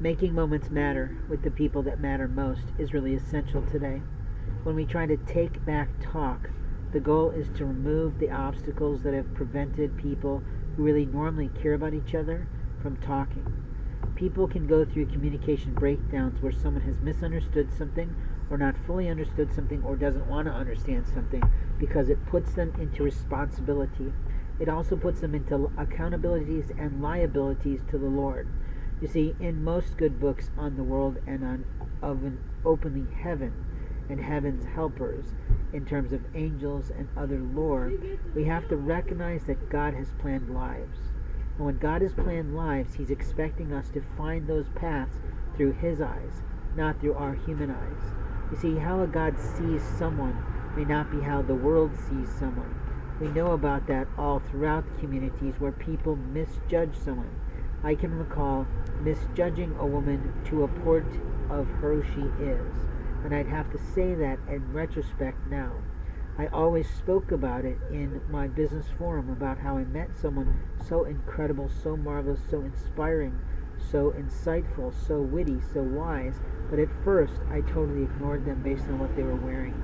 Making moments matter with the people that matter most is really essential today. When we try to take back talk, the goal is to remove the obstacles that have prevented people who really normally care about each other from talking. People can go through communication breakdowns where someone has misunderstood something or not fully understood something or doesn't want to understand something because it puts them into responsibility. It also puts them into accountabilities and liabilities to the Lord. You see, in most good books on the world and on of an openly heaven and heaven's helpers, in terms of angels and other lore, we have to recognize that God has planned lives. And when God has planned lives, He's expecting us to find those paths through His eyes, not through our human eyes. You see, how a God sees someone may not be how the world sees someone. We know about that all throughout communities where people misjudge someone. I can recall misjudging a woman to a port of who she is, and I'd have to say that in retrospect now. I always spoke about it in my business forum about how I met someone so incredible, so marvelous, so inspiring, so insightful, so witty, so wise, but at first I totally ignored them based on what they were wearing.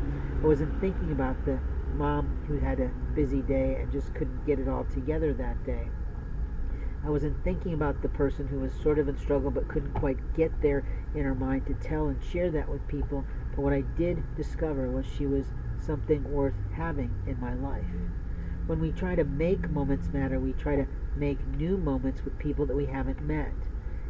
I wasn't thinking about the mom who had a busy day and just couldn't get it all together that day. I wasn't thinking about the person who was sort of in struggle but couldn't quite get there in her mind to tell and share that with people. But what I did discover was she was something worth having in my life. When we try to make moments matter, we try to make new moments with people that we haven't met.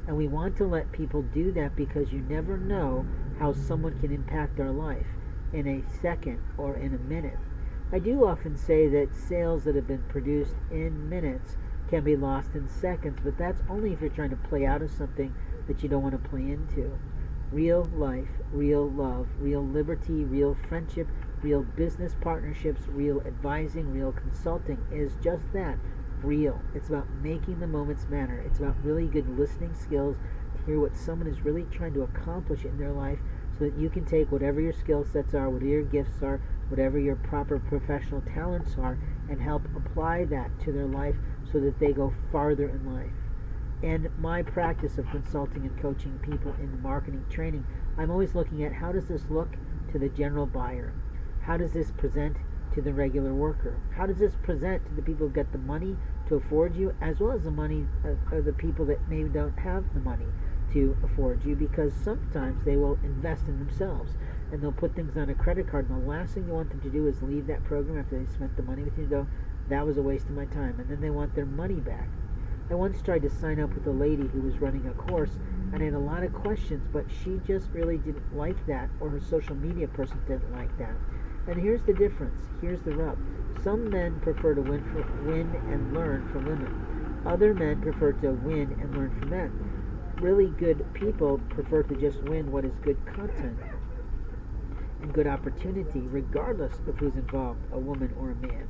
And we want to let people do that because you never know how someone can impact our life in a second or in a minute. I do often say that sales that have been produced in minutes can be lost in seconds, but that's only if you're trying to play out of something that you don't want to play into. Real life, real love, real liberty, real friendship, real business partnerships, real advising, real consulting is just that, real. It's about making the moments matter. It's about really good listening skills to hear what someone is really trying to accomplish in their life so that you can take whatever your skill sets are, whatever your gifts are, whatever your proper professional talents are, and help apply that to their life so that they go farther in life. In my practice of consulting and coaching people in marketing training, I'm always looking at how does this look to the general buyer? How does this present to the regular worker? How does this present to the people who get the money to afford you, as well as the money of the people that maybe don't have the money to afford you, because sometimes they will invest in themselves and they'll put things on a credit card, and the last thing you want them to do is leave that program after they spent the money with you and go, that was a waste of my time, and then they want their money back. I once tried to sign up with a lady who was running a course and had a lot of questions, but she just really didn't like that, or her social media person didn't like that. And here's the difference. Here's the rub. Some men prefer to win and learn from women. Other men prefer to win and learn from men. Really good people prefer to just win what is good content and good opportunity, regardless of who's involved, a woman or a man.